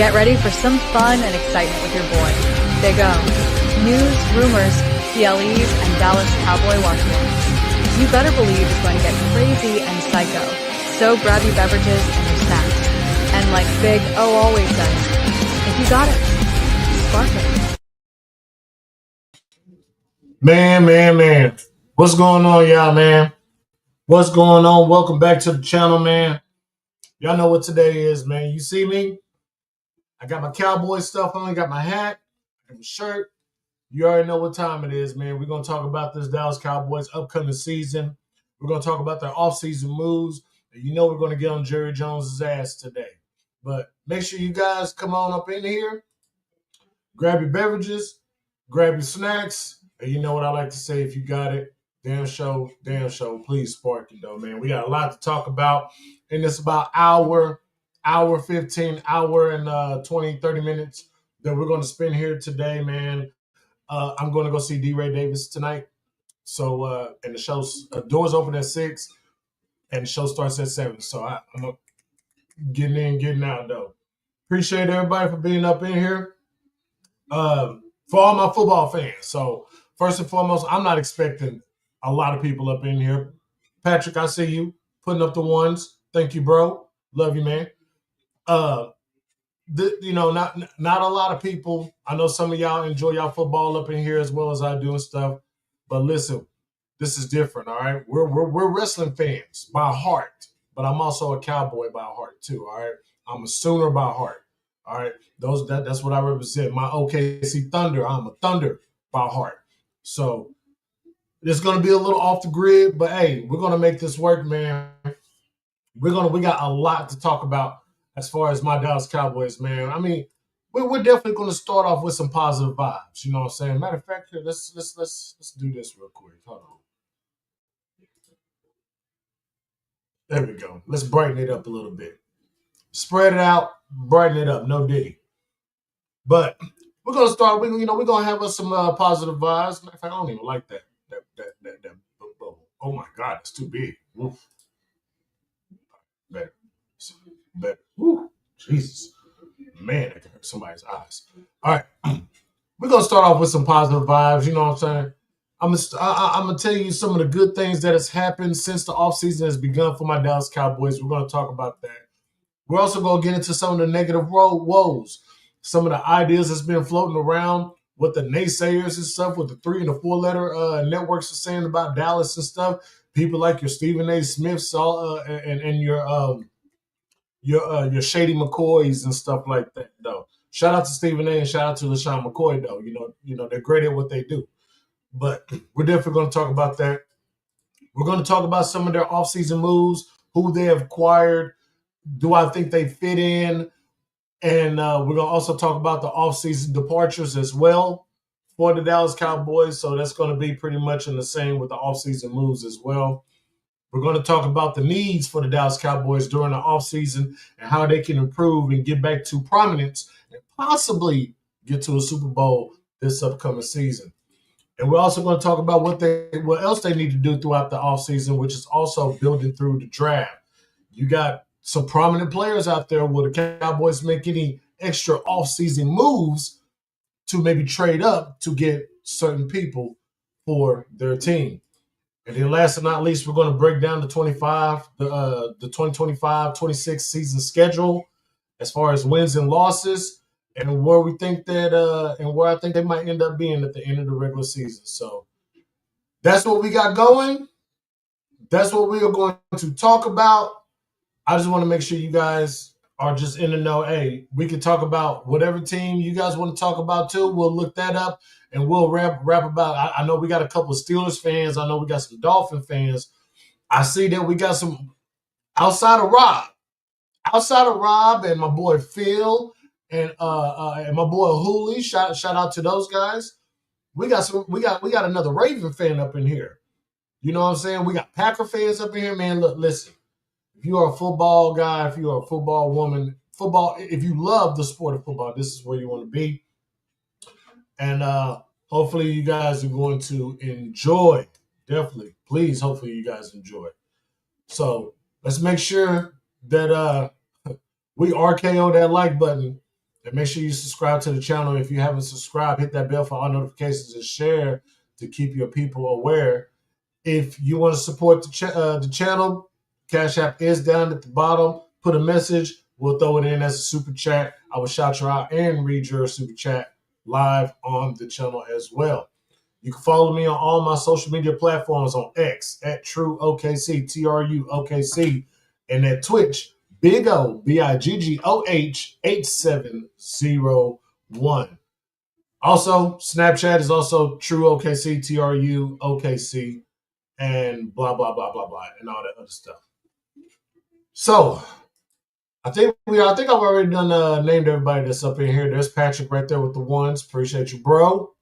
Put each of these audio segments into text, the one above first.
Get ready for some fun and excitement with your boy, Big O. News, rumors, PLEs, and Dallas Cowboy watch-alongs. You better believe it's going to get crazy and psycho. So grab your beverages and your snacks. And like Big O always says, if you got it, spark it. Man. What's going on, y'all, man? What's going on? Welcome back to the channel, man. Y'all know what today is, man. You see me? I got my Cowboy stuff on. I got my hat and my shirt. You already know what time it is, man. We're going to talk about this Dallas Cowboys upcoming season. We're going to talk about their offseason moves. And you know we're going to get on Jerry Jones' ass today. But make sure you guys come on up in here. Grab your beverages. Grab your snacks. And you know what I like to say, if you got it, damn show, please spark it, though, man. We got a lot to talk about. And it's about hour 15, hour and 20, 30 minutes that we're going to spend here today, man. I'm going to go see D-Ray Davis tonight. So, and the show's doors open at 6, and the show starts at 7. So I'm getting in, getting out, though. Appreciate everybody for being up in here. For all my football fans. So, first and foremost, I'm not expecting a lot of people up in here. Patrick, I see you putting up the ones. Thank you, bro. Love you, man. Not a lot of people. I know some of y'all enjoy y'all football up in here as well as I do and stuff. But listen, this is different, all right? We're wrestling fans by heart, but I'm also a Cowboy by heart too, all right? I'm a Sooner by heart, all right? That's what I represent. My OKC Thunder, I'm a Thunder by heart. So it's going to be a little off the grid, but hey, we're going to make this work, man. We got a lot to talk about as far as my Dallas Cowboys, man. I mean, we're definitely going to start off with some positive vibes. You know what I'm saying? Matter of fact, here, let's do this real quick. Hold on. There we go. Let's brighten it up a little bit. Spread it out, brighten it up. No Diddy. But we're gonna start. We're gonna have us some positive vibes. Matter of fact, I don't even like that bubble. Oh my God, it's too big. Oof. Better. Woo. Jesus, man, that can hurt somebody's eyes. All right, we're gonna start off with some positive vibes. You know what I'm saying? I'm gonna tell you some of the good things that has happened since the offseason has begun for my Dallas Cowboys. We're gonna talk about that. We're also gonna get into some of the negative woes. Some of the ideas that's been floating around, what the naysayers and stuff, what the 3 and the 4 letter networks are saying about Dallas and stuff. People like your Stephen A. Smiths and your Shady McCoys and stuff like that, though. Shout out to Stephen A. and shout out to LaShawn McCoy, though. You know they're great at what they do. But we're definitely going to talk about that. We're going to talk about some of their offseason moves, who they have acquired. Do I think they fit in? And we're going to also talk about the offseason departures as well for the Dallas Cowboys. So that's going to be pretty much in the same with the offseason moves as well. We're going to talk about the needs for the Dallas Cowboys during the offseason and how they can improve and get back to prominence and possibly get to a Super Bowl this upcoming season. And we're also going to talk about what else they need to do throughout the offseason, which is also building through the draft. You got some prominent players out there. Will the Cowboys make any extra offseason moves to maybe trade up to get certain people for their team? And then last but not least, we're going to break down the 2025-26 season schedule as far as wins and losses and where we think that and where I think they might end up being at the end of the regular season. So that's what we got going. That's what we are going to talk about. I just want to make sure you guys are just in the know. Hey, we can talk about whatever team you guys want to talk about too. We'll look that up and we'll rap about. I know we got a couple of Steelers fans. I know we got some Dolphin fans. I see that we got some outside of Rob and my boy Phil and my boy Hooley. Shout out to those guys. We got another Raven fan up in here. You know what I'm saying? We got Packer fans up in here, man. Look, listen. If you are a football guy, if you are a football woman, if you love the sport of football, this is where you want to be. And hopefully you guys are going to enjoy. Definitely. Please, hopefully you guys enjoy. So let's make sure that we RKO that like button And make sure you subscribe to the channel. If you haven't subscribed, hit that bell for all notifications and share to keep your people aware. If you want to support the channel, Cash App is down at the bottom. Put a message. We'll throw it in as a super chat. I will shout you out and read your super chat live on the channel as well. You can follow me on all my social media platforms on X at TrueOKC, TrueOKC, and at Twitch, Big O, BIGGOH 8701. Also, Snapchat is also TrueOKC, TrueOKC, and blah, blah, blah, blah, blah, and all that other stuff. So, I think I've already done named everybody that's up in here. There's Patrick right there with the ones. Appreciate you, bro.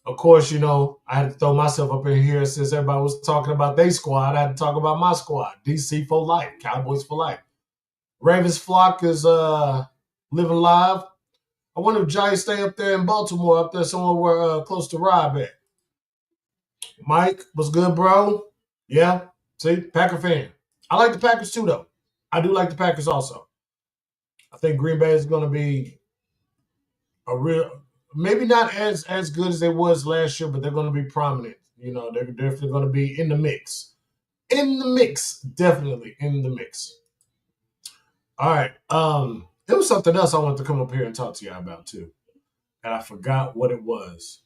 Of course, you know, I had to throw myself up in here since everybody was talking about their squad. I had to talk about my squad. DC for life, Cowboys for life. Ravens flock is living live. I wonder if Jai stay up there in Baltimore, up there somewhere where close to Rob at. Mike, what's good, bro? Yeah, see, Packer fan. I like the Packers too, though. I do like the Packers also. I think Green Bay is going to be a real, maybe not as good as they was last year, but they're going to be prominent. You know, they're definitely going to be in the mix. In the mix, definitely in the mix. All right. There was something else I wanted to come up here and talk to you about too, and I forgot what it was.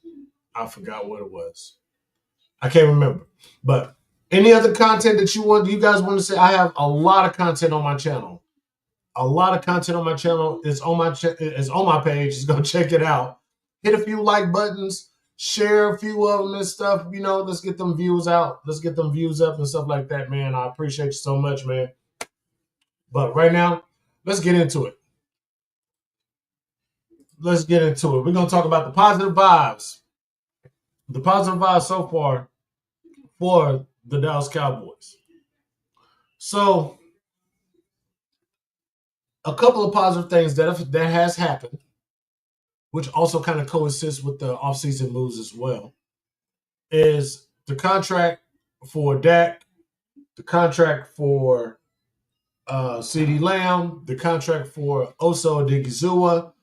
I can't remember. But any other content that you guys want to say? I have a lot of content on my channel. A lot of content on my channel is on my page. Just go check it out. Hit a few like buttons, share a few of them and stuff. You know, let's get them views out. Let's get them views up and stuff like that, man. I appreciate you so much, man. But right now, let's get into it. We're going to talk about the positive vibes. The positive vibes so far for the Dallas Cowboys. So, a couple of positive things that has happened, which also kind of coincides with the offseason moves as well, is the contract for Dak, the contract for CeeDee Lamb, the contract for Oso Odigizua.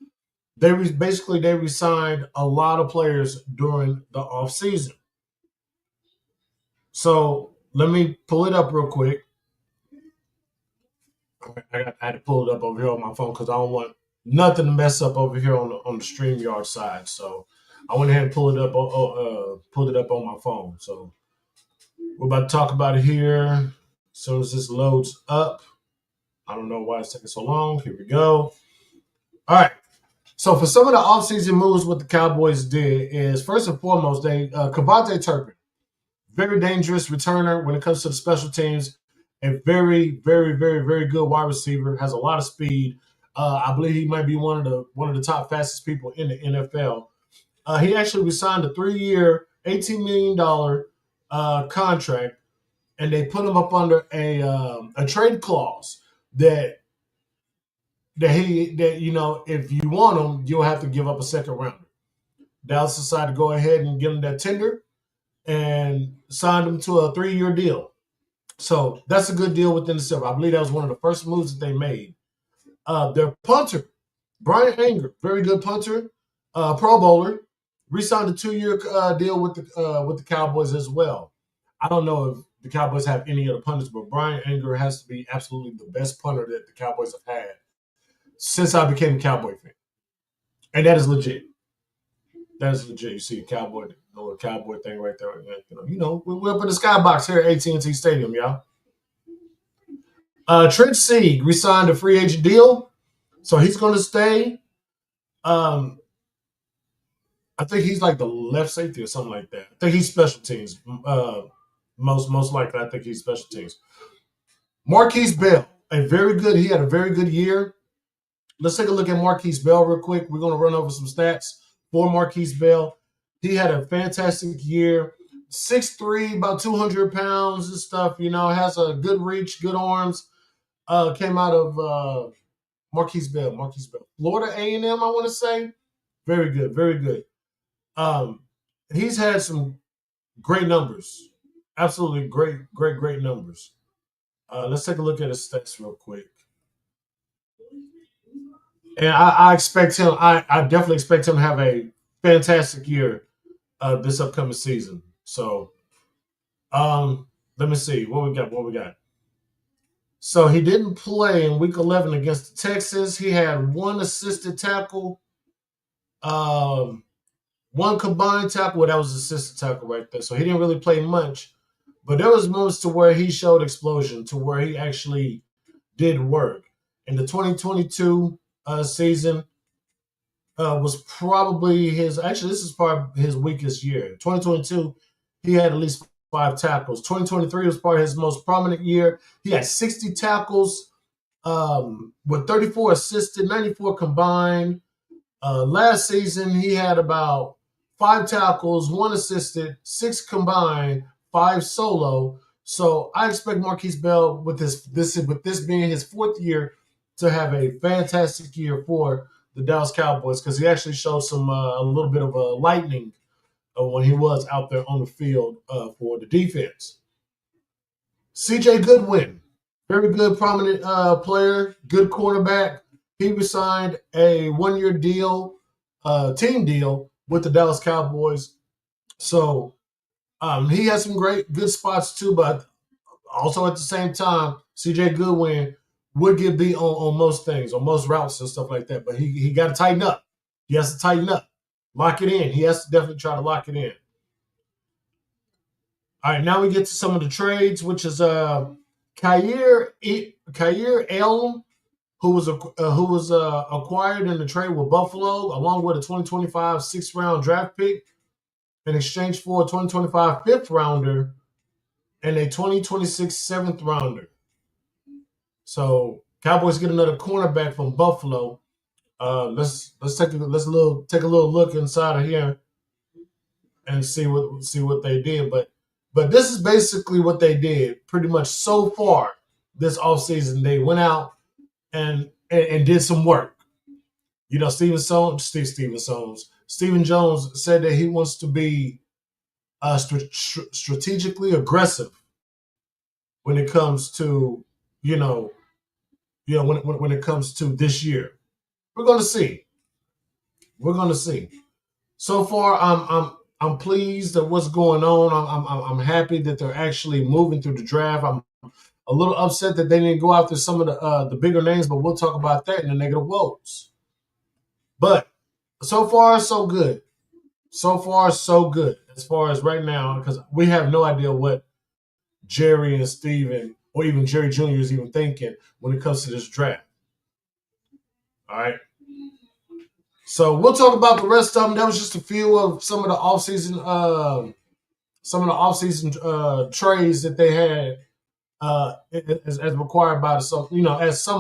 They re-signed a lot of players during the offseason. So let me pull it up real quick. I had to pull it up over here on my phone because I don't want nothing to mess up over here on the StreamYard side. So I went ahead and pulled it up on my phone. So we're about to talk about it here. As soon as this loads up. I don't know why it's taking so long. Here we go. All right. So for some of the offseason moves, what the Cowboys did is, first and foremost, they Kavontae Turpin, very dangerous returner when it comes to the special teams. A very, very, very, very good wide receiver. Has a lot of speed. I believe he might be one of the top fastest people in the NFL. He actually signed a 3-year, $18 million contract, and they put him up under a trade clause that you know, if you want him, you'll have to give up a second rounder. Dallas decided to go ahead and give him that tender and signed him to a 3-year deal. So that's a good deal within itself. I believe that was one of the first moves that they made. Their punter, Brian Anger, very good punter, Pro Bowler, re-signed a 2-year deal with the Cowboys as well. I don't know if the Cowboys have any other punters, but Brian Anger has to be absolutely the best punter that the Cowboys have had since I became a Cowboy fan. And that is legit. That is legit. You see the little Cowboy thing right there. You know, we're up in the skybox here at AT&T Stadium, y'all. Trent Sieg re-signed a free agent deal, so he's going to stay. I think he's like the left safety or something like that. I think he's special teams. Most likely, I think he's special teams. Marquise Bell, he had a very good year. Let's take a look at Marquise Bell real quick. We're going to run over some stats for Marquise Bell. He had a fantastic year. 6'3", about 200 pounds and stuff. You know, has a good reach, good arms. Came out of Marquise Bell. Florida A&M, I want to say. Very good, very good. He's had some great numbers. Absolutely great numbers. Let's take a look at his stats real quick. And I expect him. I definitely expect him to have a fantastic year this upcoming season. So let me see what we got. What we got. So he didn't play in Week 11 against the Texans. He had one assisted tackle, um, one combined tackle. Well, that was assisted tackle right there. So he didn't really play much, but there was moments to where he showed explosion, to where he actually did work. In the 2022 season, was probably his. Actually, this is probably his weakest year. 2022, he had at least 5 tackles. 2023 was probably his most prominent year. He had 60 tackles, with 34 assisted, 94 combined. Last season, he had about 5 tackles, one assisted, 6 combined, 5 solo. So I expect Marquise Bell with this being his 4th year to have a fantastic year for the Dallas Cowboys because he actually showed some a little bit of a lightning when he was out there on the field for the defense. C.J. Goodwin, very good, prominent player, good cornerback. He signed a 1-year deal, team deal with the Dallas Cowboys. So he has some good spots too, but also at the same time, C.J. Goodwin would get beat on most things, on most routes and stuff like that. But he got to tighten up. He has to tighten up, lock it in. He has to definitely try to lock it in. All right, now we get to some of the trades, which is Kyer Elm, who was acquired in the trade with Buffalo, along with a 2025 6th-round draft pick in exchange for a 2025 5th-rounder and a 2026 7th-rounder. So Cowboys get another cornerback from Buffalo. Let's take a little look inside of here and see what they did. But this is basically what they did pretty much so far this offseason. They went out and did some work. You know, Stephen Jones said that he wants to be strategically aggressive when it comes to when it comes to this year. We're going to see. We're going to see. So far, I'm pleased at what's going on. I'm happy that they're actually moving through the draft. I'm a little upset that they didn't go after some of the bigger names, but we'll talk about that in the negative woes. But so far, so good. So far, so good. As far as right now, because we have no idea what Jerry and Steven or even Jerry Jr. is even thinking when it comes to this draft. All right. So we'll talk about the rest of them. That was just a few of some of the offseason trades that they had as required by as some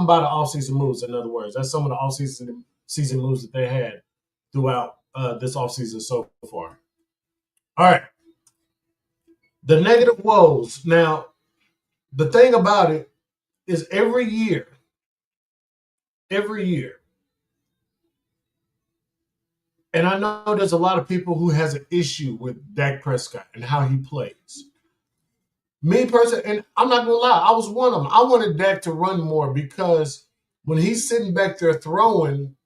by the offseason moves. In other words, that's some of the season moves that they had throughout this offseason so far. All right. The negative woes. Now, the thing about it is every year, and I know there's a lot of people who has an issue with Dak Prescott and how he plays. Me personally, and I'm not gonna lie, I was one of them. I wanted Dak to run more because when he's sitting back there throwing,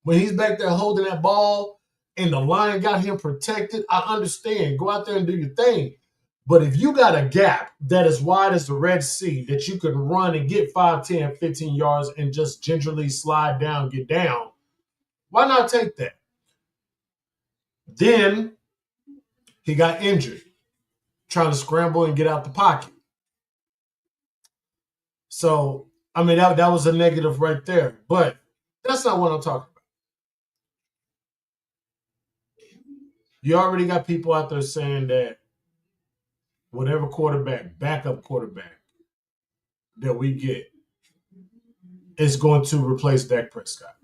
when he's back there holding that ball and the line got him protected, I understand. Go out there and do your thing. But if you got a gap that is wide as the Red Sea that you can run and get 5, 10, 15 yards and just gingerly slide down, get down, why not take that? Then he got injured trying to scramble and get out the pocket. So, I mean, that was a negative right there. But that's not what I'm talking about. You already got people out there saying that whatever backup quarterback that we get is going to replace Dak Prescott.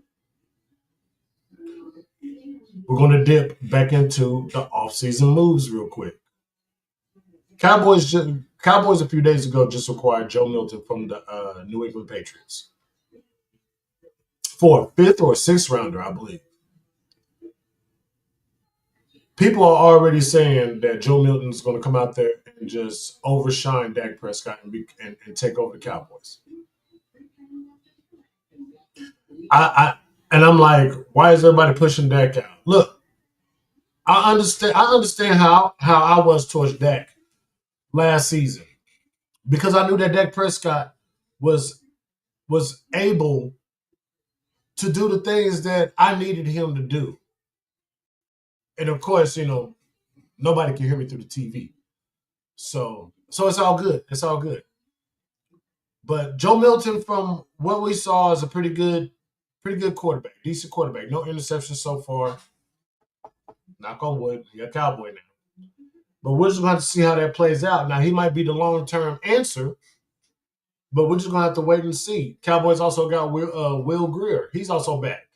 We're going to dip back into the offseason moves real quick. Cowboys a few days ago just acquired Joe Milton from the New England Patriots for a 5th or 6th-rounder, I believe. People are already saying that Joe Milton is going to come out there and just overshine Dak Prescott and take over the Cowboys. And I'm like, why is everybody pushing Dak out? Look, I understand. I understand how I was towards Dak last season because I knew that Dak Prescott was was able to do the things that I needed him to do. And of course, nobody can hear me through the TV. So it's all good. It's all good. But Joe Milton, from what we saw, is a pretty good quarterback, decent quarterback. No interceptions so far. Knock on wood. You're a Cowboy now. But we're just going to have to see how that plays out. Now, he might be the long-term answer, but we're just going to have to wait and see. Cowboys also got Will Greer. He's also back.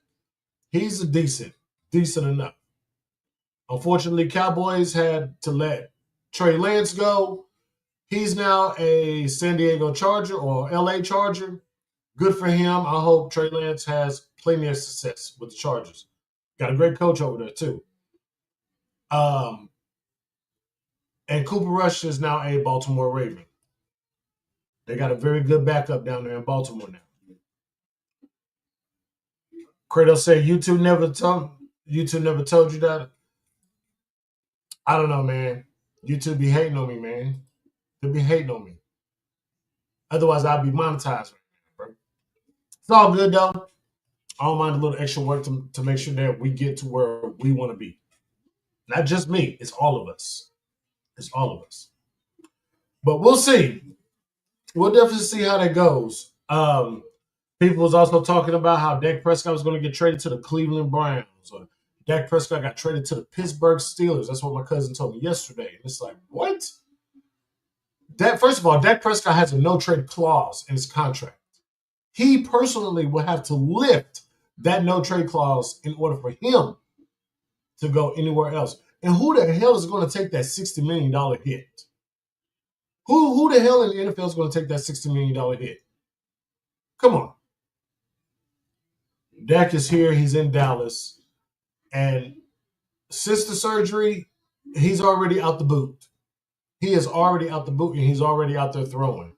He's decent enough. Unfortunately, Cowboys had to let Trey Lance go. He's now a San Diego Charger or LA Charger. Good for him. I hope Trey Lance has plenty of success with the Chargers. Got a great coach over there, too. And Cooper Rush is now a Baltimore Raven. They got a very good backup down there in Baltimore now. Kratos said YouTube never told you that. I don't know, man. YouTube be hating on me, man. They be hating on me. Otherwise, I'd be monetized right now, bro. It's all good though. I don't mind a little extra work to make sure that we get to where we want to be. Not just me, it's all of us. It's all of us. But we'll see. We'll definitely see how that goes. People was also talking about how Dak Prescott was going to get traded to the Cleveland Browns, or Dak Prescott got traded to the Pittsburgh Steelers. That's what my cousin told me yesterday. And it's like, what? First of all, Dak Prescott has a no trade clause in his contract. He personally will have to lift that no trade clause in order for him to go anywhere else. And who the hell is going to take that $60 million hit? Who the hell in the NFL is going to take that $60 million hit? Come on. Dak is here. He's in Dallas. And since the surgery, he's already out the boot. He is already out the boot and he's already out there throwing.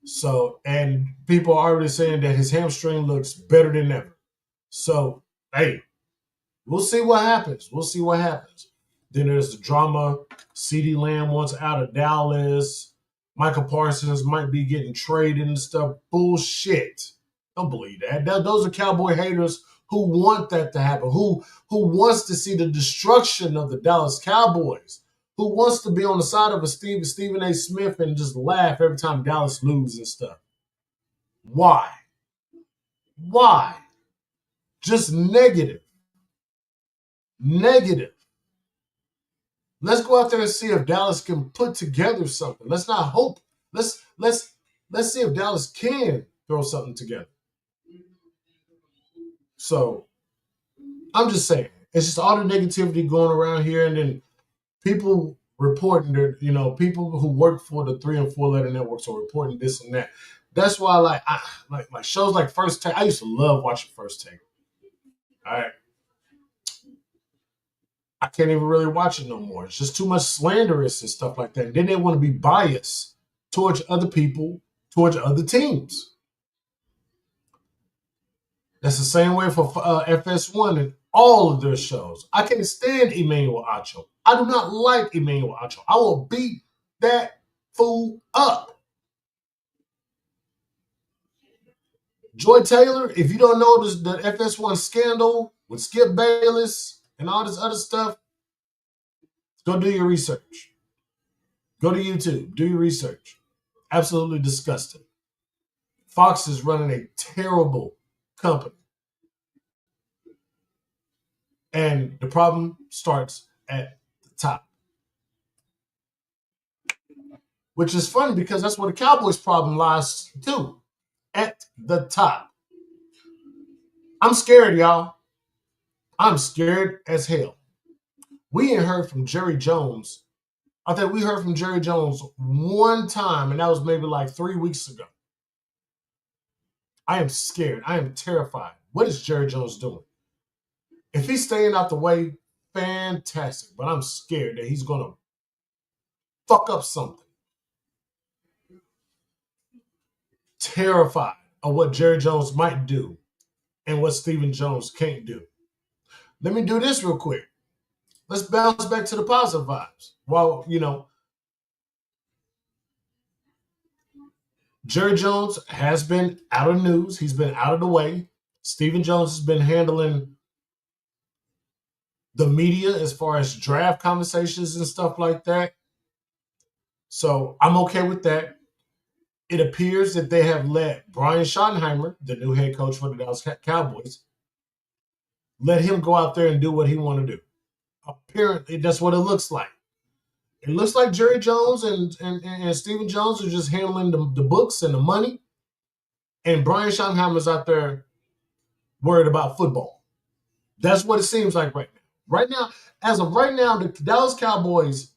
So, and people are already saying that his hamstring looks better than ever. So, hey, we'll see what happens. We'll see what happens. Then there's the drama. CeeDee Lamb wants out of Dallas. Michael Parsons might be getting traded and stuff. Bullshit. Don't believe that. Those are Cowboy haters who want that to happen, who wants to see the destruction of the Dallas Cowboys, who wants to be on the side of a Stephen A. Smith and just laugh every time Dallas loses and stuff. Why? Why? Just negative. Negative. Let's go out there and see if Dallas can put together something. Let's not hope. Let's see if Dallas can throw something together. So I'm just saying, it's just all the negativity going around here, and then people reporting that, people who work for the 3 and 4 letter networks are reporting this and that. That's why, like shows like First Take. I used to love watching First Take. All right, I can't even really watch it no more. It's just too much slanderous and stuff like that. And then they want to be biased towards other people, towards other teams. That's the same way for FS1 and all of their shows. I can't stand Emmanuel Acho. I do not like Emmanuel Acho. I will beat that fool up. Joy Taylor, if you don't know the FS1 scandal with Skip Bayless and all this other stuff, go do your research. Go to YouTube. Do your research. Absolutely disgusting. Fox is running a terrible company. And the problem starts at the top. Which is funny because that's where the Cowboys' problem lies too. At the top. I'm scared, y'all. I'm scared as hell. We ain't heard from Jerry Jones. I think we heard from Jerry Jones one time, and that was maybe like 3 weeks ago. I am scared. I am terrified. What is Jerry Jones doing? If he's staying out the way, fantastic. But I'm scared that he's going to fuck up something. Terrified of what Jerry Jones might do. and what Stephen Jones can't do. Let me do this real quick. Let's bounce back to the positive vibes. Well, Jerry Jones has been out of news. He's been out of the way. Stephen Jones has been handling the media as far as draft conversations and stuff like that. So I'm okay with that. It appears that they have let Brian Schottenheimer, the new head coach for the Dallas Cowboys, let him go out there and do what he want to do. Apparently, that's what it looks like. It looks like Jerry Jones and Stephen Jones are just handling the books and the money, and Brian Schottenheimer's out there worried about football. That's what it seems like right now. Right now, as of right now, the Dallas Cowboys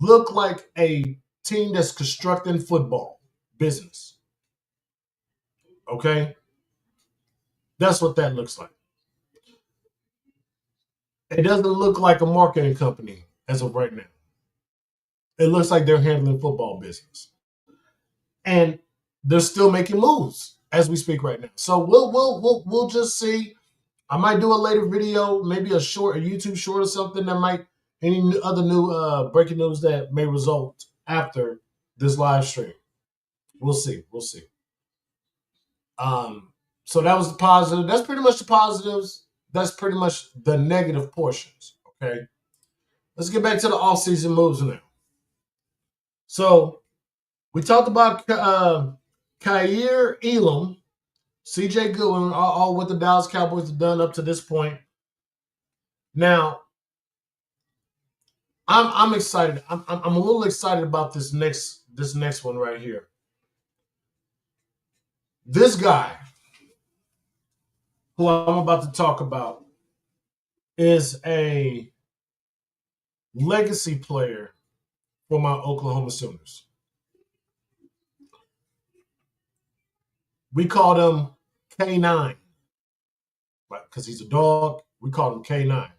look like a team that's constructing football business. Okay? That's what that looks like. It doesn't look like a marketing company as of right now. It looks like they're handling football business. And they're still making moves as we speak right now. So we'll just see. I might do a later video, maybe a YouTube short or something that might any other new breaking news that may result after this live stream. We'll see. So that was the positive. That's pretty much the positives. That's pretty much the negative portions. Okay. Let's get back to the offseason moves now. So we talked about Kaiir Elam, CJ Goodwin, all what the Dallas Cowboys have done up to this point. Now, I'm excited. I'm a little excited about this next one right here. This guy, who I'm about to talk about, is a legacy player for my Oklahoma Sooners. We called him K9, because he's a dog. We called him K9.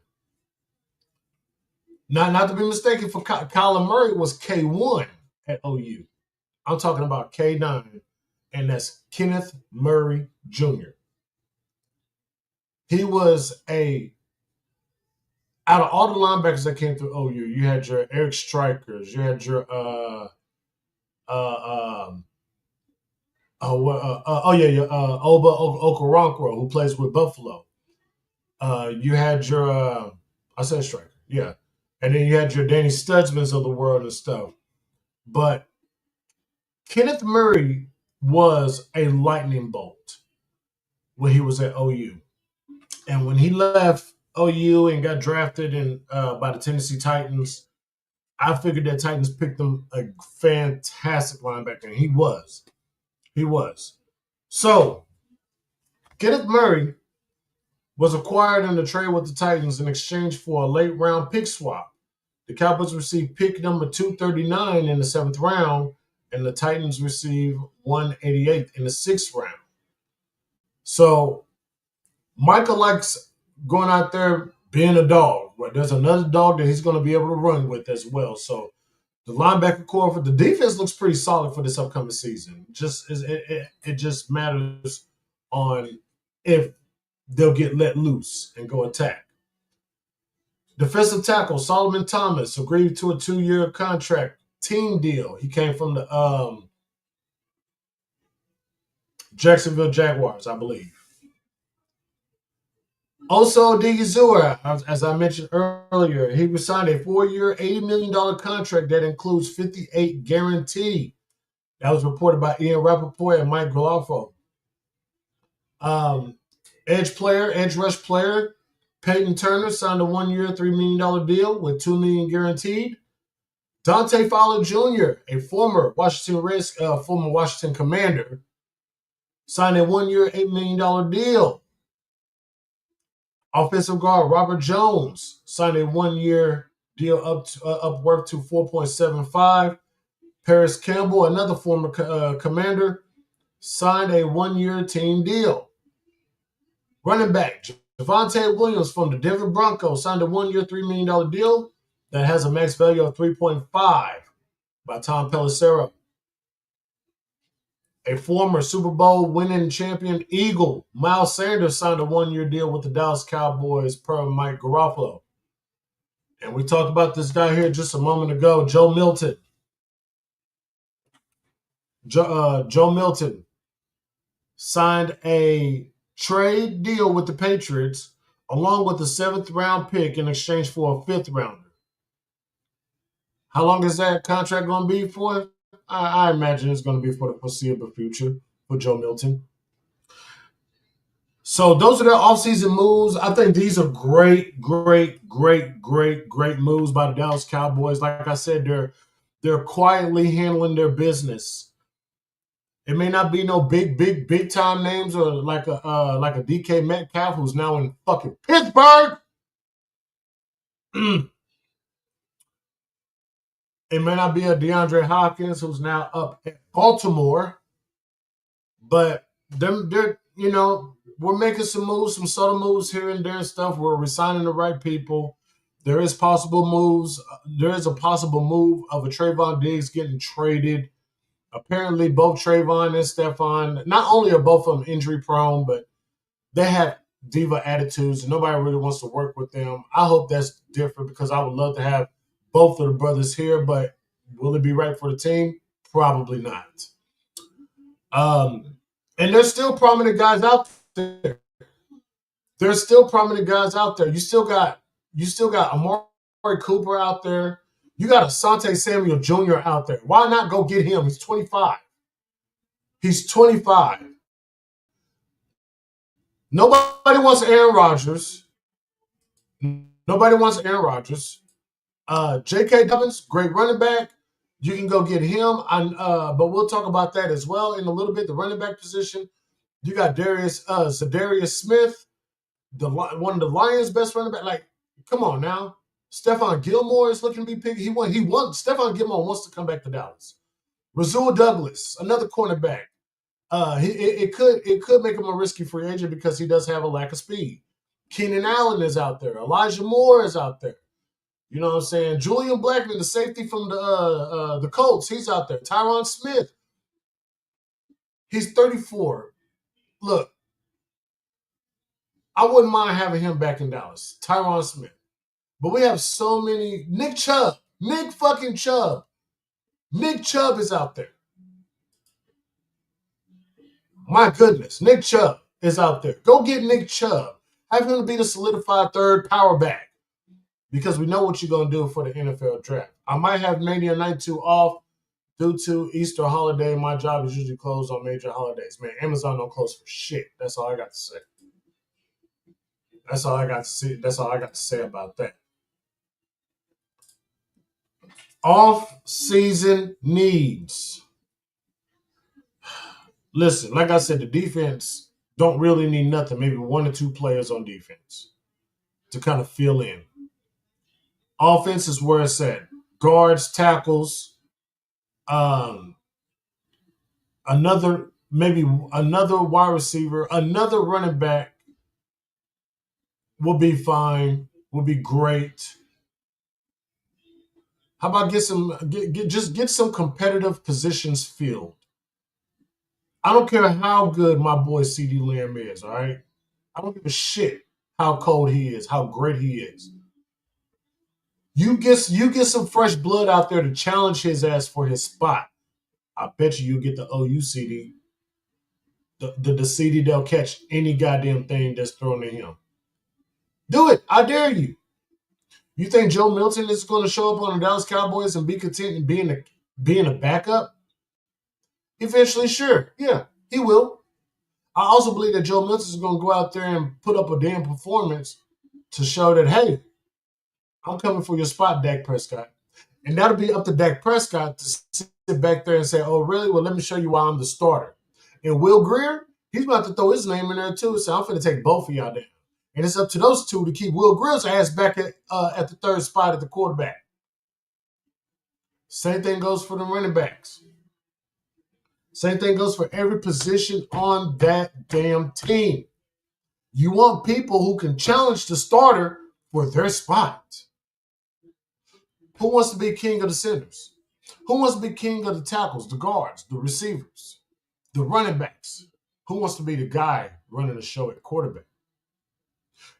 Not to be mistaken for Kyler Murray was K1 at OU. I'm talking about K9, and that's Kenneth Murray Jr. He was out of all the linebackers that came through OU, you had your Eric Strikers, you had your Oba Okoronkwo, who plays with Buffalo. You had your I said Striker, yeah. And then you had your Danny Studsmans of the world and stuff. But Kenneth Murray was a lightning bolt when he was at OU. And when he left OU and got drafted by the Tennessee Titans, I figured that Titans picked him a fantastic linebacker, and he was. So, Kenneth Murray was acquired in the trade with the Titans in exchange for a late-round pick swap. The Cowboys received pick number 239 in the 7th round, and the Titans received 188 in the 6th round. So, Michael likes going out there being a dog. But there's another dog that he's going to be able to run with as well. So, the linebacker core for the defense looks pretty solid for this upcoming season. It just matters on if they'll get let loose and go attack. Defensive tackle Solomon Thomas agreed to a 2-year contract team deal. He came from the Jacksonville Jaguars, I believe. Also, Odighizuwa, as I mentioned earlier, he was signed a 4-year, $80 million contract that includes $58 guaranteed. That was reported by Ian Rappaport and Mike Golafo. Edge rush player, Peyton Turner signed a 1-year, $3 million deal with $2 million guaranteed. Dante Fowler Jr., a former Washington Commander, signed a 1-year, $8 million deal. Offensive guard Robert Jones signed a 1-year deal up worth to $4.75. Paris Campbell, another former Commander, signed a 1-year team deal. Running back Javonte Williams from the Denver Broncos signed a 1-year, $3 million deal that has a max value of $3.5 by Tom Pelissero. A former Super Bowl winning champion Eagle, Miles Sanders, signed a one-year deal with the Dallas Cowboys per Mike Garofalo. And we talked about this guy here just a moment ago, Joe Milton. Joe Milton signed a trade deal with the Patriots along with a 7th-round pick in exchange for a 5th-rounder. How long is that contract going to be for? I imagine it's going to be for the foreseeable future for Joe Milton. So those are their offseason moves. I think these are great moves by the Dallas Cowboys. Like I said, they're quietly handling their business. It may not be no big time names or like a DK Metcalf who's now in fucking Pittsburgh. It may not be a DeAndre Hopkins who's now up at Baltimore, but they're we're making some moves, some subtle moves here and there and stuff. We're resigning the right people. There is possible moves. There is a possible move of a Trayvon Diggs getting traded. Apparently, both Trayvon and Stephon, not only are both of them injury prone, but they have diva attitudes and nobody really wants to work with them. I hope that's different because I would love to have both of the brothers here, but will it be right for the team? Probably not. And there's still prominent guys out there. There's still prominent guys out there. You still got Amari Cooper out there. You got Asante Samuel Jr. out there. Why not go get him? He's 25. He's 25. Nobody wants Aaron Rodgers. Nobody wants Aaron Rodgers. J.K. Dobbins, great running back. You can go get him. But we'll talk about that as well in a little bit, the running back position. You got Zadarius Smith, one of the Lions' best running back. Like, come on now. Stephon Gilmore is looking to be picked. Stephon Gilmore wants to come back to Dallas. Rasul Douglas, another cornerback. It could make him a risky free agent because he does have a lack of speed. Keenan Allen is out there. Elijah Moore is out there. You know what I'm saying? Julian Blackman, the safety from the Colts, he's out there. Tyron Smith, he's 34. Look, I wouldn't mind having him back in Dallas. Tyron Smith. But we have so many. Nick Chubb. Nick fucking Chubb. Nick Chubb is out there. My goodness. Nick Chubb is out there. Go get Nick Chubb. Have him be the solidified third power back. Because we know what you're going to do for the NFL draft. I might have Mania Night 2 off due to Easter holiday. My job is usually closed on major holidays. Man, Amazon don't close for shit. That's all I got to say. That's all I got to say about that. Off-season needs. Listen, like I said, the defense don't really need nothing. Maybe 1 or 2 players on defense to kind of fill in. Offense is where it's at. Guards, tackles, another wide receiver, another running back will be fine, will be great. How about get some competitive positions filled? I don't care how good my boy CeeDee Lamb is, all right? I don't give a shit how cold he is, how great he is. You get some fresh blood out there to challenge his ass for his spot. I bet you get the OU CD. The CD that'll catch any goddamn thing that's thrown at him. Do it. I dare you. You think Joe Milton is going to show up on the Dallas Cowboys and be content in being a backup? Eventually, sure. Yeah, he will. I also believe that Joe Milton is going to go out there and put up a damn performance to show that, hey, I'm coming for your spot, Dak Prescott. And that'll be up to Dak Prescott to sit back there and say, oh, really? Well, let me show you why I'm the starter. And Will Grier, he's about to throw his name in there too. So I'm going to take both of y'all down. And it's up to those two to keep Will Grier's ass back at the third spot at the quarterback. Same thing goes for the running backs. Same thing goes for every position on that damn team. You want people who can challenge the starter for their spot. Who wants to be king of the centers? Who wants to be king of the tackles, the guards, the receivers? The running backs. Who wants to be the guy running the show at quarterback?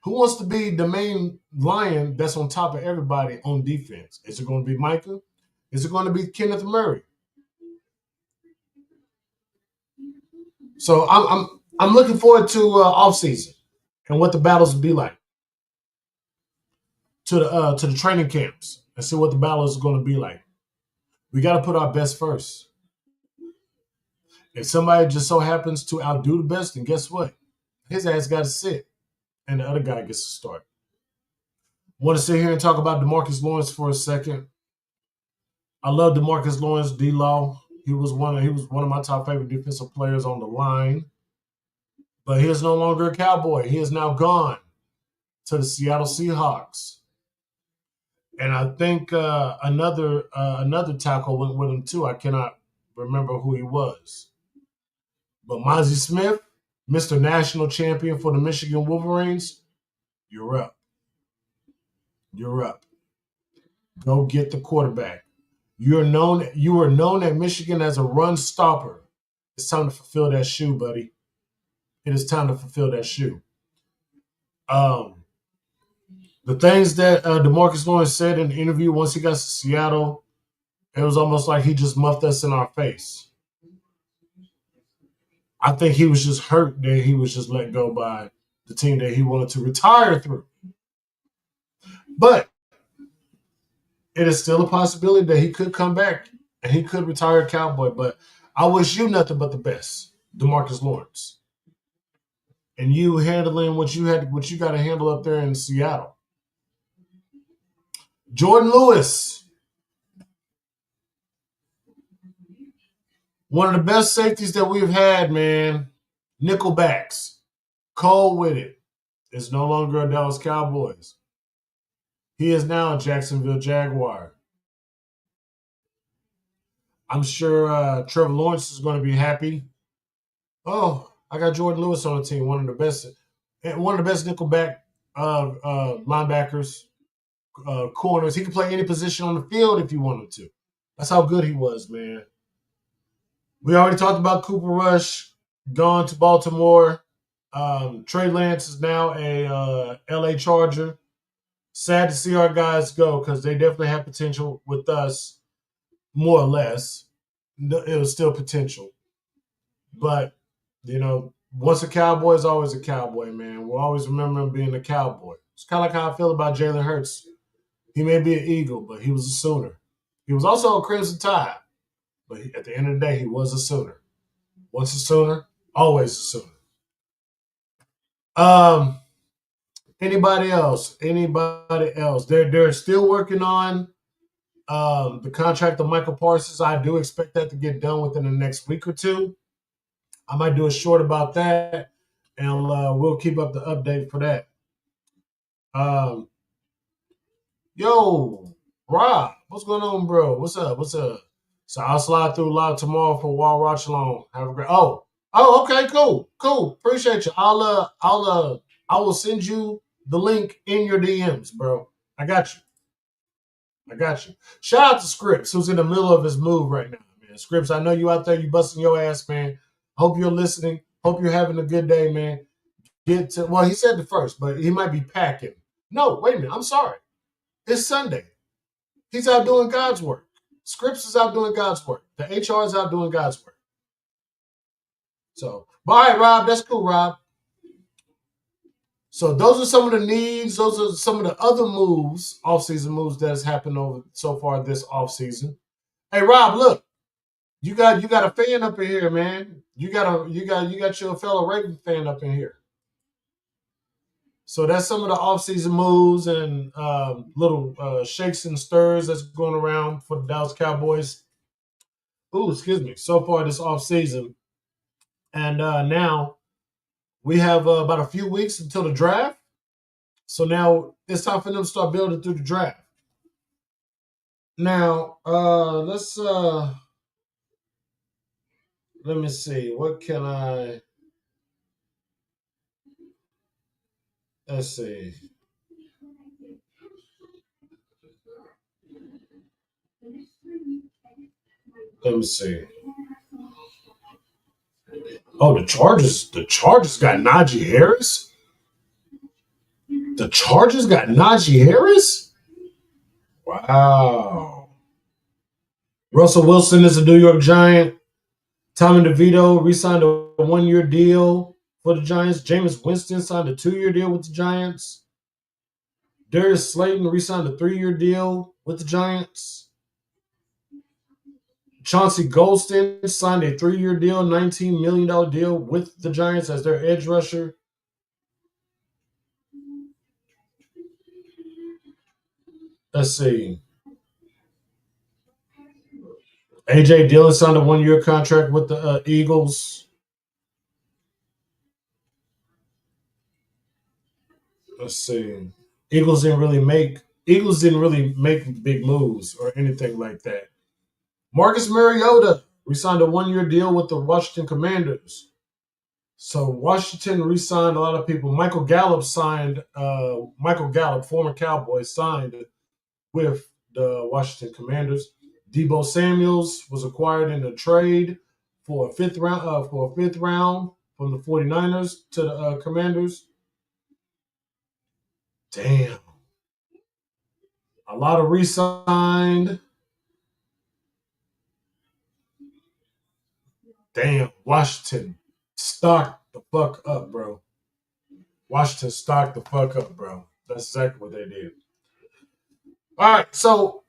Who wants to be the main lion that's on top of everybody on defense? Is it going to be Micah? Is it going to be Kenneth Murray? So I'm looking forward to offseason and what the battles will be like, to the training camps and see what the battle is going to be like. We got to put our best first. If somebody just so happens to outdo the best, then guess what? His ass got to sit, and the other guy gets to start. Want to sit here and talk about DeMarcus Lawrence for a second? I love DeMarcus Lawrence, D-Law. He was one of my top favorite defensive players on the line. But he is no longer a Cowboy. He is now gone to the Seattle Seahawks. And I think another tackle went with him too. I cannot remember who he was. But Mozzie Smith, Mr. National Champion for the Michigan Wolverines, you're up. You're up. Go get the quarterback. You are known at Michigan as a run stopper. It's time to fulfill that shoe, buddy. It is time to fulfill that shoe. The things that DeMarcus Lawrence said in the interview once he got to Seattle, it was almost like he just muffed us in our face. I think he was just hurt that he was just let go by the team that he wanted to retire through. But it is still a possibility that he could come back and he could retire a Cowboy. But I wish you nothing but the best, DeMarcus Lawrence. And you handling what you got to handle up there in Seattle. Jordan Lewis, one of the best safeties that we've had, man. Nickelbacks, cold with it, is no longer a Dallas Cowboys. He is now a Jacksonville Jaguar. I'm sure Trevor Lawrence is going to be happy. Oh, I got Jordan Lewis on the team, one of the best nickelback linebackers, corners. He can play any position on the field if you want him to. That's how good he was, man. We already talked about Cooper Rush gone to Baltimore. Trey Lance is now a LA Charger. Sad to see our guys go because they definitely have potential with us, more or less. It was still potential. But, once a Cowboy is always a Cowboy, man. We'll always remember him being a Cowboy. It's kind of like how I feel about Jalen Hurts. He may be an Eagle, but he was a Sooner. He was also a Crimson Tide. But at the end of the day, he was a Sooner. Once a Sooner, always a Sooner. Anybody else? They're still working on the contract of Michael Parsons. I do expect that to get done within the next week or two. I might do a short about that, and we'll keep up the update for that. Yo, Rob, what's going on, bro? What's up? So I'll slide through live tomorrow for Wall Watch Along. Have a great. Oh, okay, cool. Appreciate you. I will send you the link in your DMs, bro. I got you. Shout out to Scripps, who's in the middle of his move right now, man. Scripps, I know you out there, you busting your ass, man. Hope you're listening. Hope you're having a good day, man. Well, he said the first, but he might be packing. No, wait a minute. I'm sorry. It's Sunday. He's out doing God's work. Scripps is out doing God's work. The HR is out doing God's work. So, all right, Rob. That's cool, Rob. So those are some of the needs. Those are some of the other moves, offseason moves that has happened over so far this offseason. Hey, Rob, look, you got a fan up in here, man. You got your fellow Raven fan up in here. So that's some of the offseason moves and little shakes and stirs that's going around for the Dallas Cowboys. Ooh, excuse me. So far this offseason. And now we have about a few weeks until the draft. So now it's time for them to start building through the draft. Now, let me see. What can I... Let's see. Let me see. Oh, the Chargers. The Chargers got Najee Harris. The Chargers got Najee Harris. Wow. Russell Wilson is a New York Giant. Tommy DeVito re-signed a one-year deal for the Giants. Jameis Winston signed a 2-year deal with the Giants. Darius Slayton re-signed a 3-year deal with the Giants. Chauncey Golston signed a 3-year deal, $19 million deal with the Giants as their edge rusher. Let's see. A.J. Dillon signed a 1-year contract with the Eagles. Let's see. Eagles didn't really make big moves or anything like that. Marcus Mariota re-signed a 1-year deal with the Washington Commanders. So Washington re-signed a lot of people. Michael Gallup, former Cowboy, signed with the Washington Commanders. Deebo Samuels was acquired in a trade for a fifth round from the 49ers to the Commanders. Damn. A lot of re-signed. Damn. Washington stocked the fuck up, bro. Washington stocked the fuck up, bro. That's exactly what they did. All right, so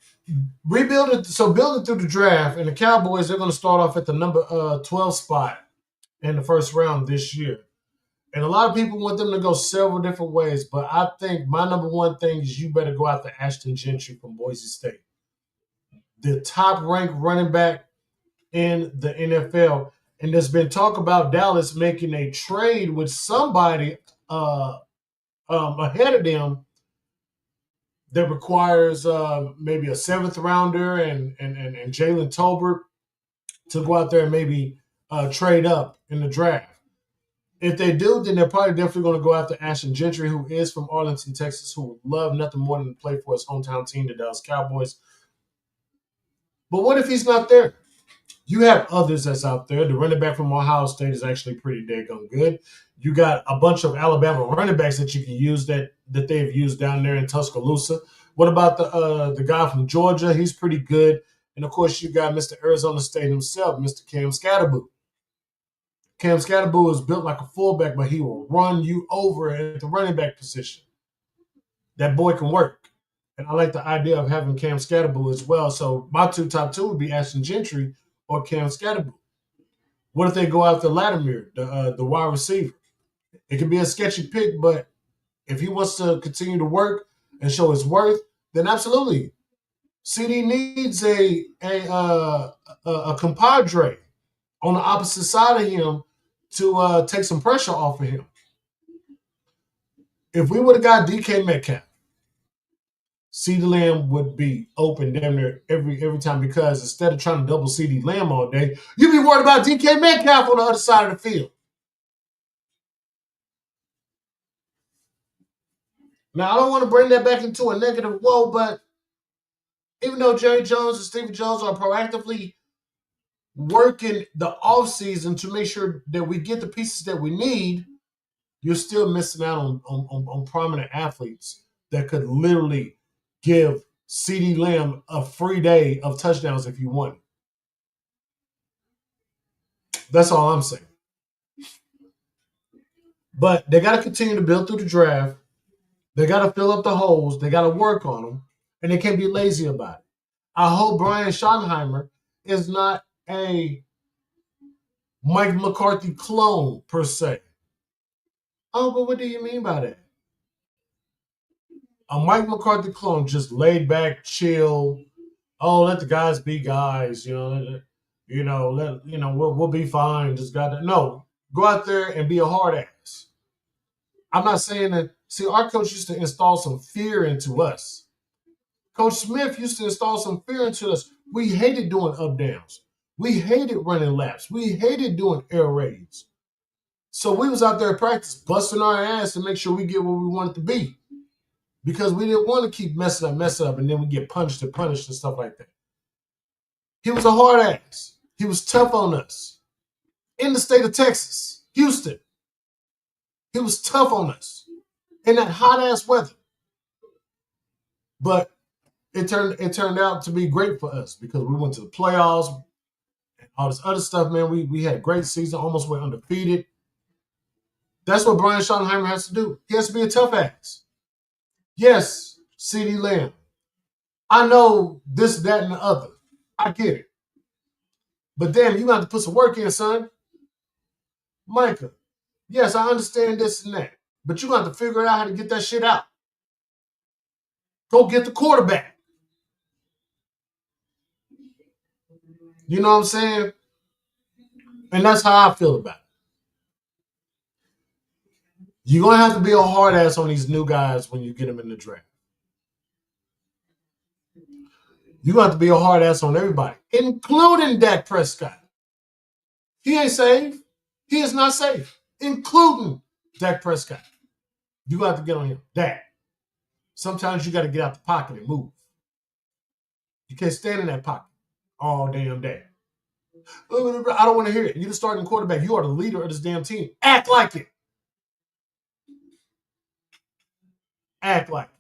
building through the draft, and the Cowboys, they're going to start off at the number 12 spot in the first round this year. And a lot of people want them to go several different ways, but I think my number one thing is you better go after Ashton Gentry from Boise State, the top ranked running back in the NFL. And there's been talk about Dallas making a trade with somebody ahead of them that requires maybe a 7th rounder and Jalen Tolbert to go out there and maybe trade up in the draft. If they do, then they're probably definitely going to go after Ashton Gentry, who is from Arlington, Texas, who would love nothing more than to play for his hometown team, the Dallas Cowboys. But what if he's not there? You have others that's out there. The running back from Ohio State is actually pretty daggone good. You got a bunch of Alabama running backs that you can use that they've used down there in Tuscaloosa. What about the guy from Georgia? He's pretty good. And, of course, you got Mr. Arizona State himself, Mr. Cam Scatterboo. Cam Scatterboo is built like a fullback, but he will run you over at the running back position. That boy can work. And I like the idea of having Cam Scatterboo as well. So my top two would be Ashton Gentry or Cam Scatterboo. What if they go after Latimer, the wide receiver? It can be a sketchy pick, but if he wants to continue to work and show his worth, then absolutely. CD needs a compadre on the opposite side of him to take some pressure off of him. If we would have got DK Metcalf, CeeDee Lamb would be open damn near every time, because instead of trying to double CeeDee Lamb all day, you'd be worried about DK Metcalf on the other side of the field. Now, I don't want to bring that back into a negative woe, but even though Jerry Jones and Stephen Jones are proactively working the offseason to make sure that we get the pieces that we need, you're still missing out on prominent athletes that could literally give CeeDee Lamb a free day of touchdowns if you want. That's all I'm saying. But they got to continue to build through the draft. They got to fill up the holes. They got to work on them. And they can't be lazy about it. I hope Brian Schottenheimer is not a Mike McCarthy clone, per se. Oh, but what do you mean by that? A Mike McCarthy clone, just laid back, chill. Oh, let the guys be guys. We'll be fine. Just got to go out there and be a hard ass. I'm not saying that. See, our coach used to install some fear into us. Coach Smith used to install some fear into us. We hated doing up downs. We hated running laps. We hated doing air raids. So we was out there at practice busting our ass to make sure we get where we wanted to be, because we didn't want to keep messing up, and then we get punished and stuff like that. He was a hard ass. He was tough on us. in the state of Texas, Houston. He was tough on us in that hot ass weather. But it turned out to be great for us because we went to the playoffs and all this other stuff, man. We had a great season, almost went undefeated. That's what Brian Schottenheimer has to do. He has to be a tough ass. Yes, CeeDee Lamb. I know this, that, and the other. I get it. But damn, you got to put some work in, son. Micah, yes, I understand this and that. But you got to figure out how to get that shit out. Go get the quarterback. You know what I'm saying? And that's how I feel about it. You're going to have to be a hard ass on these new guys when you get them in the draft. You're going to have to be a hard ass on everybody, including Dak Prescott. He ain't safe. He is not safe, including Dak Prescott. You got to get on him. Dak. Sometimes you got to get out the pocket and move. You can't stand in that pocket all damn day. I don't want to hear it. You're the starting quarterback. You are the leader of this damn team. Act like it. Act like it.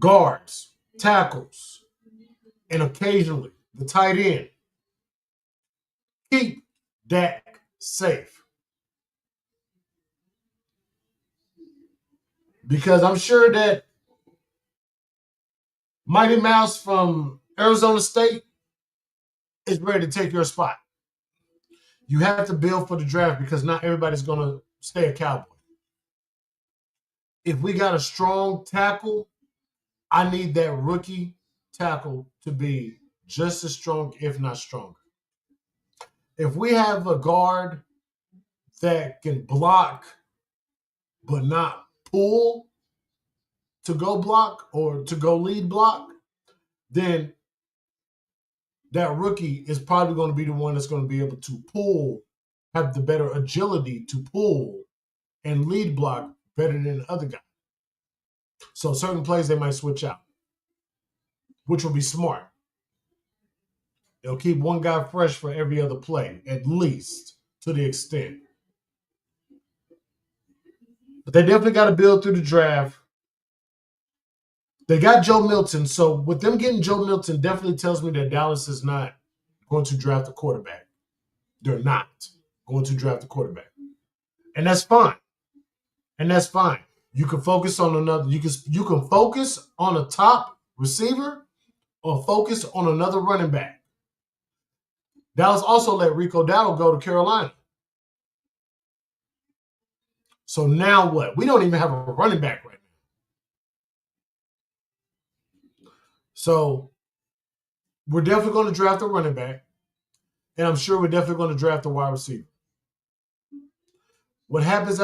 Guards, tackles, and occasionally the tight end. Keep Dak safe. Because I'm sure that Mighty Mouse from Arizona State is ready to take your spot. You have to build for the draft because not everybody's going to stay a Cowboy. If we got a strong tackle, I need that rookie tackle to be just as strong, if not stronger. If we have a guard that can block but not pull to go block or to go lead block, then that rookie is probably going to be the one that's going to be able to pull, have the better agility to pull and lead block better than the other guy. So certain plays they might switch out, which will be smart. They'll keep one guy fresh for every other play, at least to the extent. But they definitely got to build through the draft. They got Joe Milton, so with them getting Joe Milton definitely tells me that Dallas is not going to draft a quarterback. They're not going to draft a quarterback. And that's fine. And that's fine. You can focus on another. You can focus on a top receiver or focus on another running back. Dallas also let Rico Dowdle go to Carolina. So now what? We don't even have a running back right now. So we're definitely going to draft a running back, and I'm sure we're definitely going to draft a wide receiver. What happens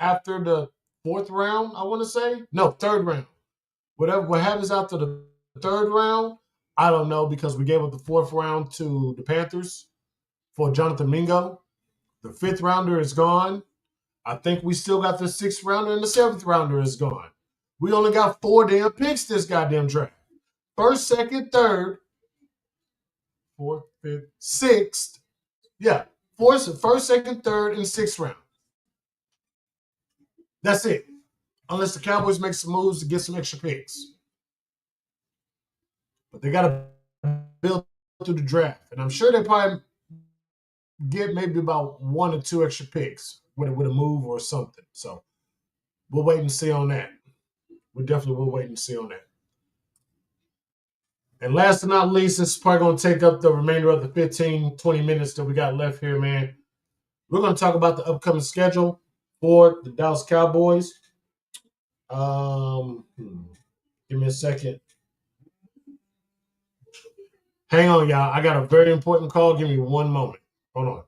after the fourth round? I want to say no, third round. What happens after the third round? I don't know because we gave up the fourth round to the Panthers for Jonathan Mingo. The fifth rounder is gone. I think we still got the sixth rounder and the seventh rounder is gone. We only got 4 damn picks this goddamn draft. First, second, third, fourth, fifth, sixth. Yeah. First, second, third, and sixth round. That's it. Unless the Cowboys make some moves to get some extra picks. But they got to build through the draft. And I'm sure they probably get maybe about 1 or 2 extra picks with a move or something. So we'll wait and see on that. We definitely will wait and see on that. And last but not least, this is probably going to take up the remainder of the 15, 20 minutes that we got left here, man. We're going to talk about the upcoming schedule for the Dallas Cowboys. Give me a second. Hang on, y'all. I got a very important call. Give me one moment. Hold on.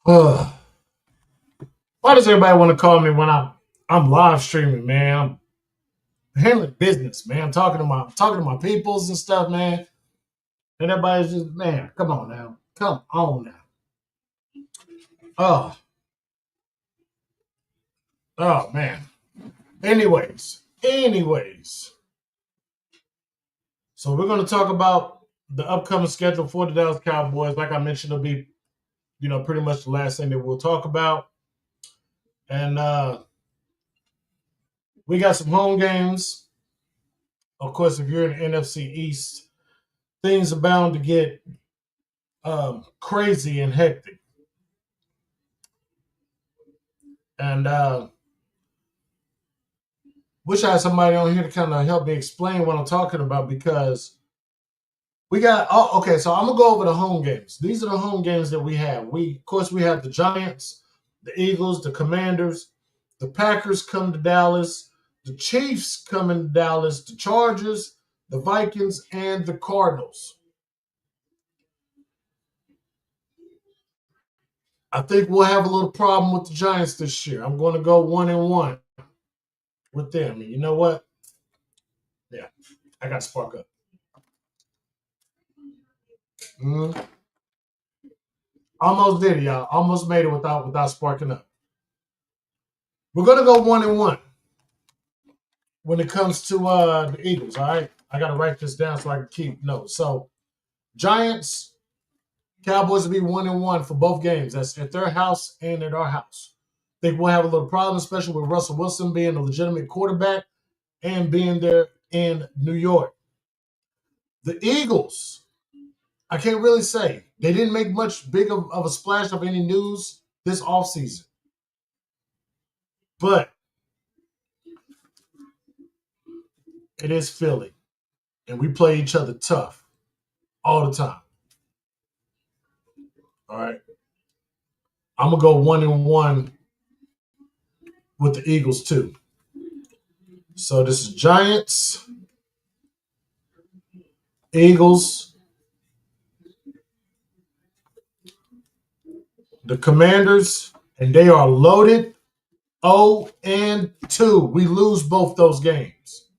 Why does everybody want to call me when I'm live streaming, man? I'm handling business, man. I'm talking to my peoples and stuff, man. And everybody's just, man, come on now. Come on now. Oh, oh man. Anyways. So we're gonna talk about the upcoming schedule for the Dallas Cowboys. Like I mentioned, it'll be, pretty much the last thing that we'll talk about. And we got some home games. Of course, if you're in the NFC East, things are bound to get crazy and hectic. And wish I had somebody on here to kind of help me explain what I'm talking about, because we got, okay, so I'm gonna go over the home games. These are the home games that we have. Of course, we have the Giants, the Eagles, the Commanders, the Packers come to Dallas, the Chiefs come in Dallas, the Chargers, the Vikings, and the Cardinals. I think we'll have a little problem with the Giants this year. I'm going to go 1-1 with them. And you know what? Yeah, I got to spark up. Mm. Almost did it, y'all. Almost made it without sparking up. We're going to go 1-1 when it comes to the Eagles. All right, I got to write this down so I can keep notes. So Giants, Cowboys will be 1-1 for both games. That's at their house and at our house. I think we'll have a little problem, especially with Russell Wilson being a legitimate quarterback and being there in New York. The Eagles, I can't really say. They didn't make much big of a splash of any news this offseason. But it is Philly. And we play each other tough all the time. All right. I'm going to go 1-1 with the Eagles too. So this is Giants, Eagles, the Commanders, and they are loaded 0-2. We lose both those games.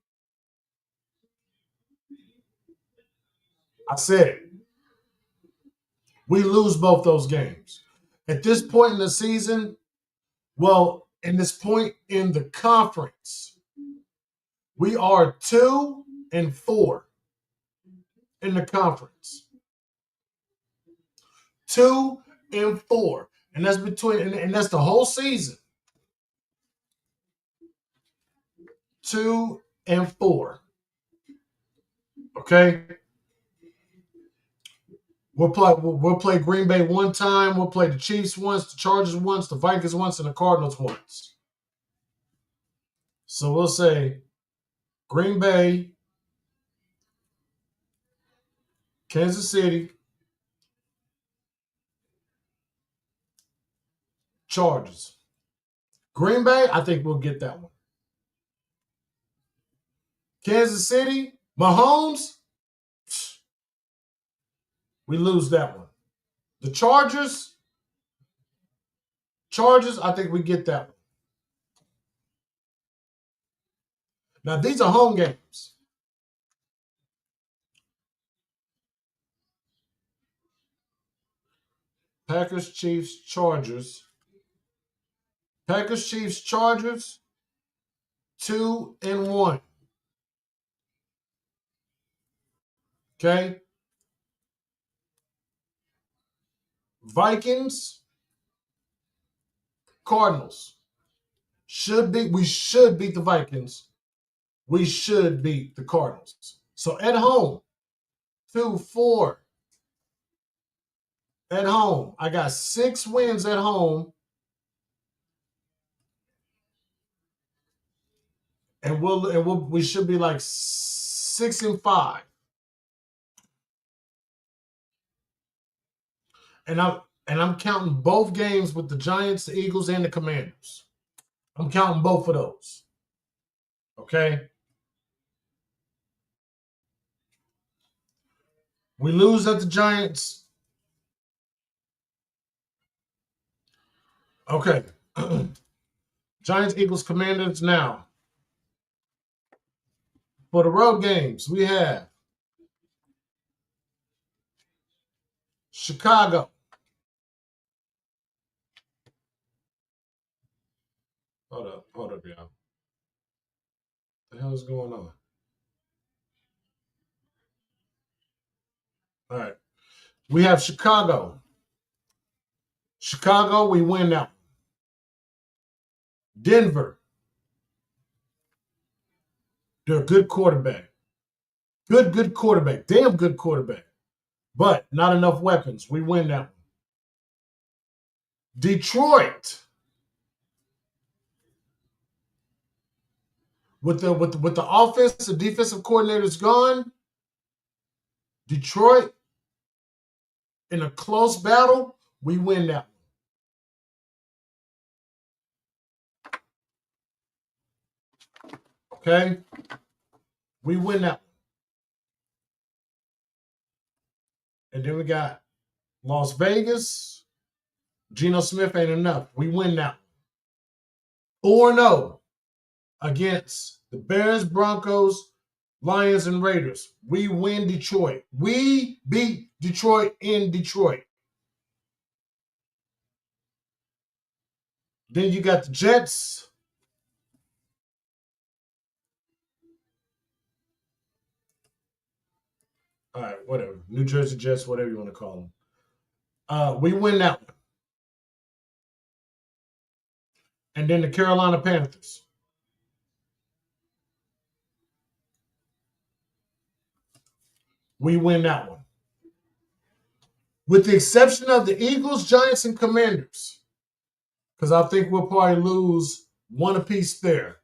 I said it. We lose both those games. At this point in the season, well, in this point in the conference, we are 2-4 in the conference. 2-4. And that's and that's the whole season. 2-4. Okay. We'll play Green Bay one time. We'll play the Chiefs once, the Chargers once, the Vikings once, and the Cardinals once. So we'll say Green Bay, Kansas City, Chargers. Green Bay, I think we'll get that one. Kansas City, Mahomes, we lose that one. The Chargers, I think we get that one. Now, these are home games. Packers, Chiefs, Chargers. Packers, Chiefs, Chargers, 2-1. Okay. Vikings, Cardinals. We should beat the Vikings. We should beat the Cardinals. So at home, 2-4. At home, I got 6 wins at home. And we should be like 6-5. And I'm counting both games with the Giants, the Eagles, and the Commanders. I'm counting both of those. Okay. We lose at the Giants. Okay. Giants, Eagles, Commanders now. For the road games, we have Chicago. Hold up, y'all. What the hell is going on? All right. We have Chicago. Chicago, we win now. Denver, they're a good quarterback. Good quarterback. Damn good quarterback. But not enough weapons. We win that one. Detroit, with the offensive defensive coordinators gone, Detroit in a close battle, we win that one. Okay? We win that one. And then we got Las Vegas. Geno Smith ain't enough. We win that one. 4-0 against the Bears, Broncos, Lions, and Raiders. We win Detroit. We beat Detroit in Detroit. Then you got the Jets. All right, whatever. New Jersey Jets, whatever you want to call them. We win that one. And then the Carolina Panthers. We win that one. With the exception of the Eagles, Giants, and Commanders. Because I think we'll probably lose one apiece there.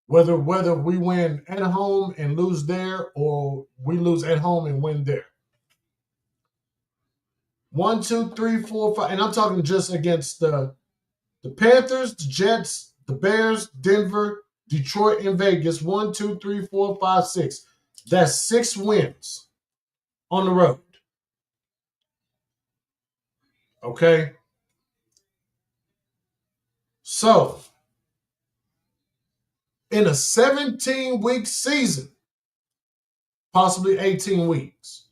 Whether we win at home and lose there, or we lose at home and win there. 1, 2, 3, 4, 5. And I'm talking just against the Panthers, the Jets, the Bears, Denver, Detroit, and Vegas. 1, 2, 3, 4, 5, 6. That's 6 wins on the road. Okay? So, in a 17-week season, possibly 18 weeks,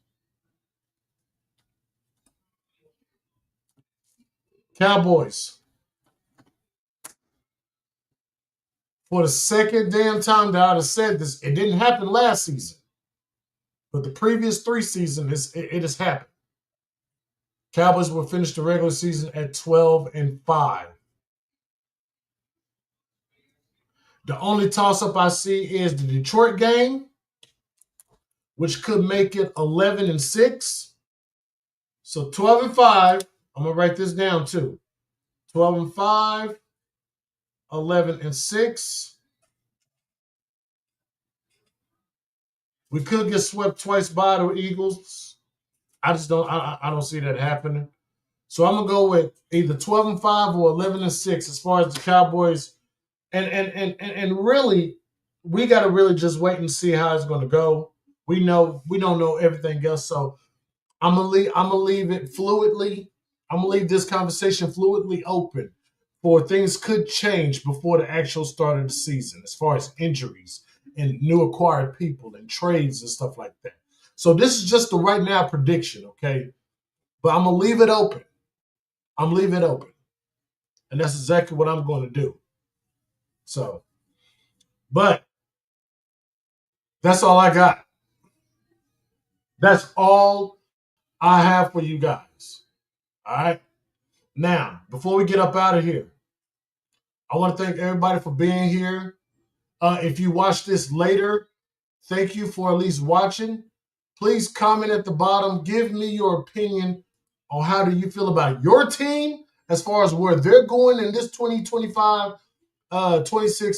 Cowboys, for the second damn time that I'd have said this, it didn't happen last season, but the previous 3 seasons, it has happened. Cowboys will finish the regular season at 12-5. The only toss-up I see is the Detroit game, which could make it 11-6. So 12-5. I'm gonna write this down too. 12-5, 11-6. We could get swept twice by the Eagles. I just don't. I don't see that happening. So I'm gonna go with either 12-5 or 11-6 as far as the Cowboys. And really, we got to really just wait and see how it's going to go. We don't know everything else, so I'm gonna leave it fluidly. I'm gonna leave this conversation fluidly open, for things could change before the actual start of the season, as far as injuries and new acquired people and trades and stuff like that. So this is just the right now prediction, okay? But I'm gonna leave it open. I'm leaving it open, and that's exactly what I'm going to do. So, but that's all I got. That's all I have for you guys. All right. Now, before we get up out of here, I want to thank everybody for being here. If you watch this later, thank you for at least watching. Please comment at the bottom. Give me your opinion on how do you feel about your team as far as where they're going in this 2025-26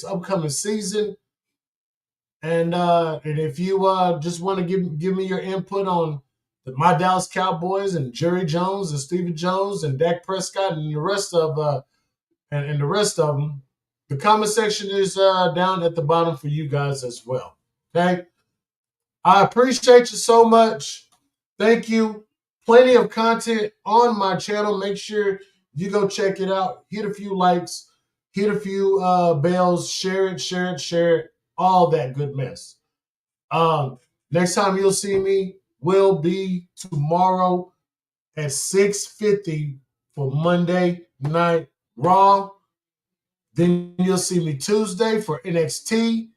upcoming season. And if you just want to give me your input on my Dallas Cowboys and Jerry Jones and Stephen Jones and Dak Prescott and the rest of them, the comment section is down at the bottom for you guys as well. Okay, I appreciate you so much. Thank you. Plenty of content on my channel. Make sure You go check it out. Hit a few likes. Hit a few bells. Share it. All that good mess. Next time you'll see me will be tomorrow at 6:50 for Monday Night Raw. Then you'll see me Tuesday for NXT.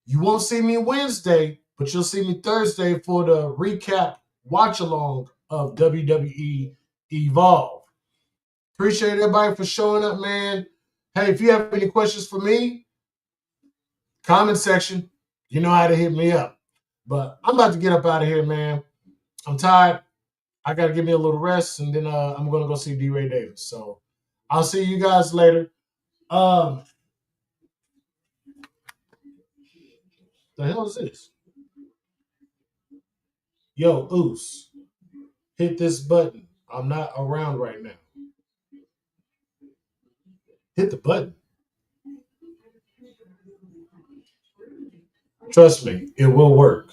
You won't see me Wednesday, but you'll see me Thursday for the recap watch along of WWE Evolve. Appreciate everybody for showing up, man. Hey, if you have any questions for me, comment section. You know how to hit me up. But I'm about to get up out of here, man. I'm tired. I got to give me a little rest, and then I'm going to go see D. Ray Davis. So I'll see you guys later. The hell is this? Yo, Oos, hit this button. I'm not around right now. Hit the button. Trust me, it will work.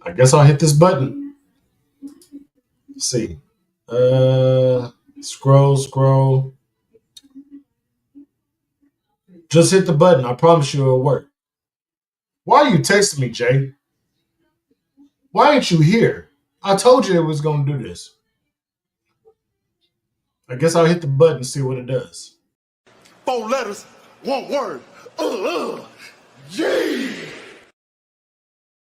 I guess I'll hit this button. Let's see. Scroll. Just hit the button. I promise you it'll work. Why are you texting me, Jay? Why ain't you here? I told you it was going to do this. I guess I'll hit the button and see what it does. 4 letters, 1 word. Yeah.